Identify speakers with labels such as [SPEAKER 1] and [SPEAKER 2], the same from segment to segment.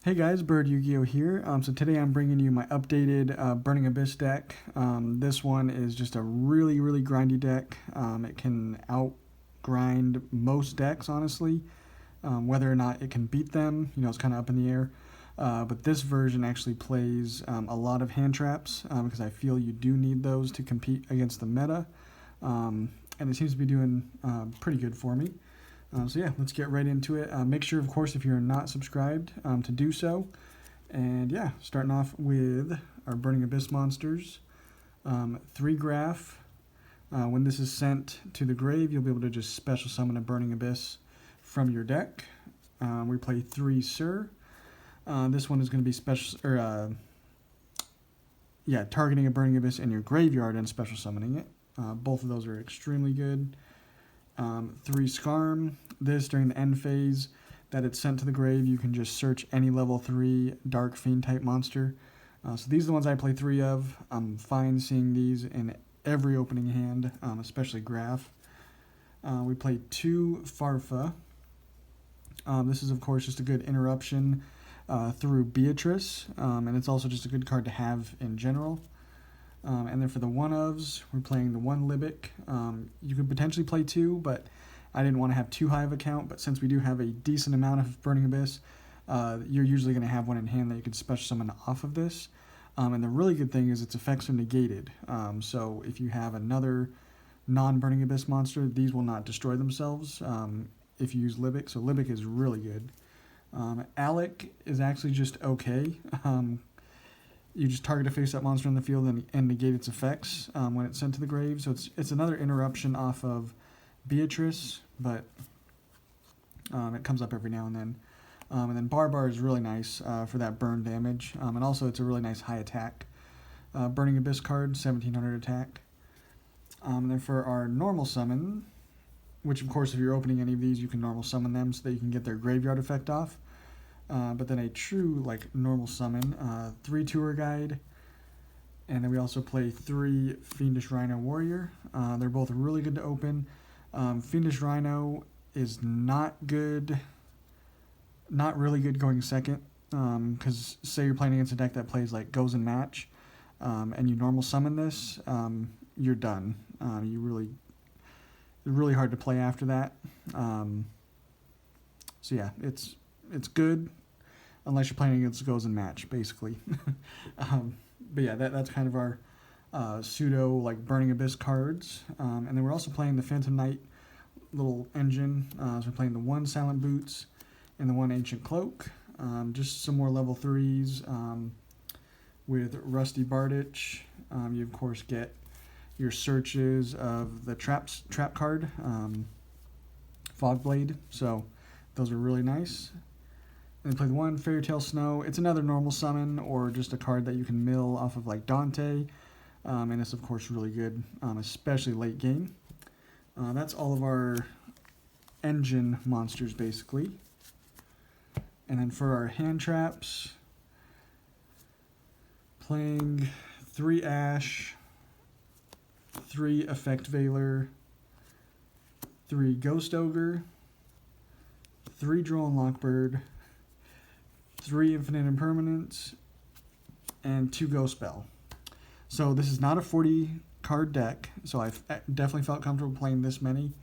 [SPEAKER 1] Hey guys, Bird Yu-Gi-Oh here. So today I'm bringing you my updated Burning Abyss deck. This one is just a really grindy deck. It can out-grind most decks, honestly. Whether or not it can beat them, it's kind of up in the air. But this version actually plays a lot of hand traps because I feel you do need those to compete against the meta. And it seems to be doing pretty good for me. So yeah, let's get right into it. Make sure, of course, if you're not subscribed, to do so. And yeah, starting off with our Burning Abyss monsters. 3 Graph. When this is sent to the grave, you'll be able to just special summon a Burning Abyss from your deck. We play 3 Sir. This one is going to be targeting a Burning Abyss in your graveyard and special summoning it. Both of those are extremely good. 3 Skarm. This, during the end phase that it's sent to the grave, you can just search any level 3 Dark Fiend type monster. So these are the ones I play 3 of. I'm fine seeing these in every opening hand, especially Graph. We play 2 Farfa. This is, of course, just a good interruption through Beatrice, and it's also just a good card to have in general. And then for the one-ofs, we're playing the 1 Libic. You could potentially play 2, but I didn't want to have too high of a count. But since we do have a decent amount of Burning Abyss, you're usually going to have one in hand that you can special summon off of this. And the really good thing is its effects are negated. So if you have another non-Burning Abyss monster, these will not destroy themselves if you use Libic. So Libic is really good. Alec is actually just okay. You just target a face-up monster on the field and negate its effects when it's sent to the grave. So it's another interruption off of Beatrice, but it comes up every now and then. And then Barbar is really nice for that burn damage. And also it's a really nice high attack. Burning Abyss card, 1700 attack. And then for our normal summon, which of course if you're opening any of these, you can normal summon them so that you can get their graveyard effect off. But then a true normal summon, 3 Tour Guide, and then we also play 3 Fiendish Rhino Warrior. They're both really good to open. Fiendish Rhino is not really good going second, because say you're playing against a deck that plays Goes and Match, and you normal summon this, you're done. It's really hard to play after that. So yeah, it's good, unless you're playing against Goes and Match, basically. But yeah, that's kind of our pseudo Burning Abyss cards. And then we're also playing the Phantom Knight little engine. So we're playing the 1 Silent Boots and the 1 Ancient Cloak. Just some more level 3s with Rusty Bardich. You of course get your searches of the trap card, Fogblade. So those are really nice. And then play the 1 Fairy Tale Snow. It's another normal summon or just a card that you can mill off of Dante. And it's of course really good, especially late game. That's all of our engine monsters basically. And then for our hand traps, playing 3 Ash, 3 Effect Veiler, 3 Ghost Ogre, 3 Drone Lockbird, 3 Infinite Impermanence, and 2 Ghost Bell. So this is not a 40 card deck, so I definitely felt comfortable playing this many.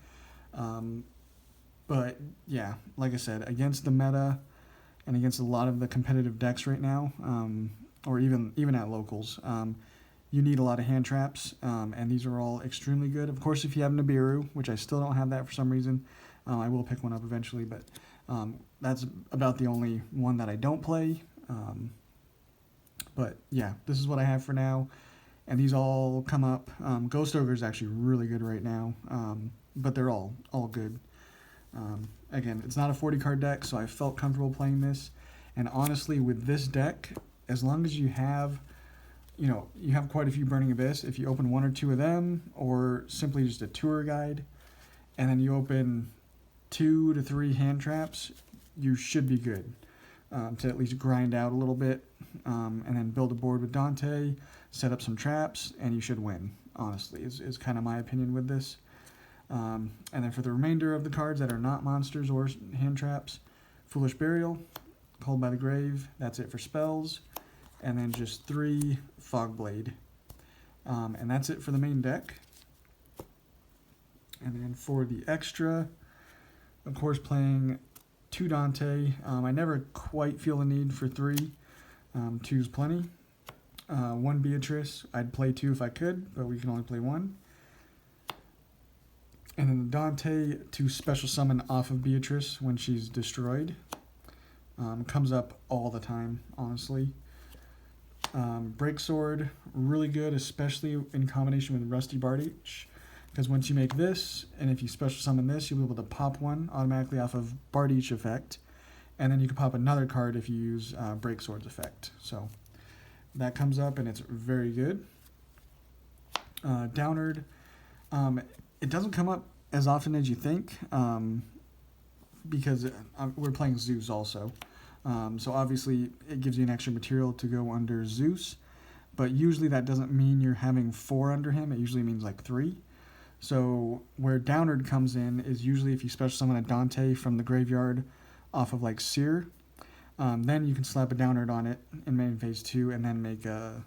[SPEAKER 1] But yeah, like I said, against the meta and against a lot of the competitive decks right now, or even at locals, you need a lot of hand traps, and these are all extremely good. Of course, if you have Nibiru, which I still don't have that for some reason, I will pick one up eventually, but that's about the only one that I don't play. But yeah, this is what I have for now, and these all come up. Ghost Ogre is actually really good right now, but they're all good. Again, it's not a 40 card deck, so I felt comfortable playing this. And honestly, with this deck, as long as you have quite a few Burning Abyss, if you open 1 or 2 of them, or simply just a tour guide, and then you open 2 to 3 hand traps, you should be good to at least grind out a little bit, and then build a board with Dante, set up some traps, and you should win, honestly, is kind of my opinion with this. And then for the remainder of the cards that are not monsters or hand traps, Foolish Burial, Called by the Grave. That's it for spells. And then just 3 Fogblade. And that's it for the main deck. And then for the extra, of course, playing 2 Dante. I never quite feel the need for 3. 2's plenty. 1 Beatrice. I'd play 2 if I could, but we can only play 1. And then the Dante to special summon off of Beatrice when she's destroyed. Comes up all the time, honestly. Breaksword, really good, especially in combination with Rusty Bardiche. Because once you make this, and if you special summon this, you'll be able to pop one automatically off of Bardiche effect. And then you can pop another card if you use Breaksword's effect. So that comes up, and it's very good. Downard, it doesn't come up as often as you think, because we're playing Zeus also. So obviously it gives you an extra material to go under Zeus, but usually that doesn't mean you're having 4 under him. It usually means like 3. So where Downard comes in is usually if you special summon a Dante from the graveyard off of like Seer, then you can slap a Downard on it in main phase 2 and then make a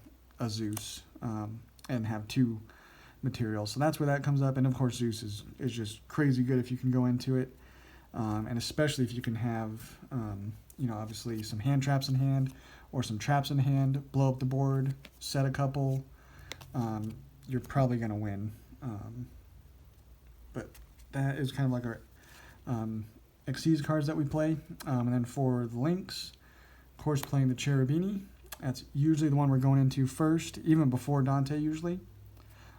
[SPEAKER 1] Zeus and have 2 materials. So that's where that comes up. And of course Zeus is just crazy good if you can go into it, and especially if you can have obviously some hand traps in hand or some traps in hand, blow up the board, set a couple, you're probably going to win. But that is kind of like our Xyz cards that we play. And then for the links, of course, playing the Cherubini. That's usually the one we're going into first, even before Dante usually.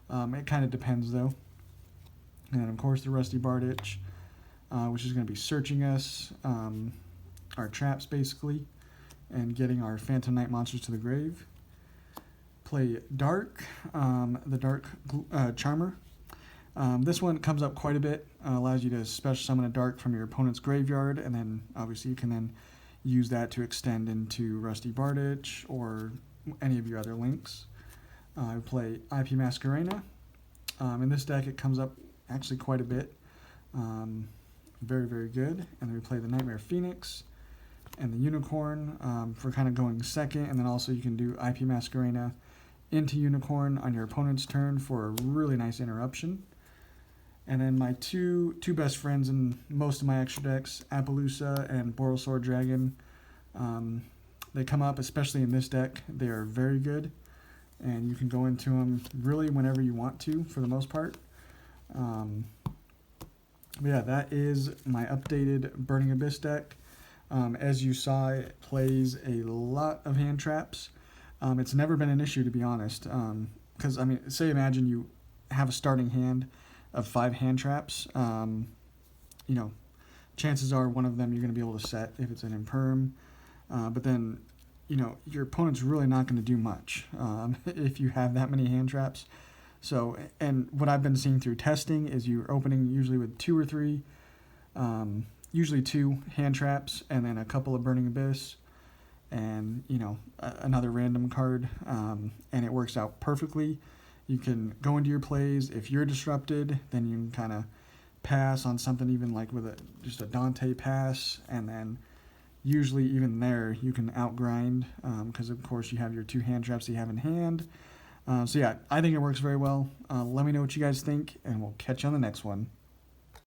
[SPEAKER 1] It kind of depends though. And then of course the Rusty Bardiche, which is going to be searching us, our traps basically, and getting our Phantom Knight monsters to the grave. Play Dark, the Dark Charmer. This one comes up quite a bit, allows you to special summon a Dark from your opponent's graveyard, and then obviously you can then use that to extend into Rusty Bardiche or any of your other links. I play IP Masquerena. In this deck it comes up actually quite a bit. Very, very good. And then we play the Nightmare Phoenix and the Unicorn for kind of going second, and then also you can do IP Masquerena into Unicorn on your opponent's turn for a really nice interruption. And then my two best friends in most of my extra decks, Appaloosa and Borrelsword Dragon, they come up, especially in this deck. They are very good, and you can go into them really whenever you want to, for the most part. But yeah, that is my updated Burning Abyss deck. As you saw, it plays a lot of hand traps. It's never been an issue, to be honest. Because, imagine you have a starting hand of 5 hand traps. Chances are one of them you're going to be able to set if it's an imperm. But then, your opponent's really not going to do much if you have that many hand traps. So, and what I've been seeing through testing is you're opening usually with 2 or 3, usually 2 hand traps, and then a couple of Burning Abyss, and another random card, and it works out perfectly. You can go into your plays. If you're disrupted, then you can kind of pass on something, even like with just a Dante pass, and then usually even there you can outgrind, because of course you have your 2 hand traps that you have in hand. So yeah, I think it works very well. Let me know what you guys think, and we'll catch you on the next one.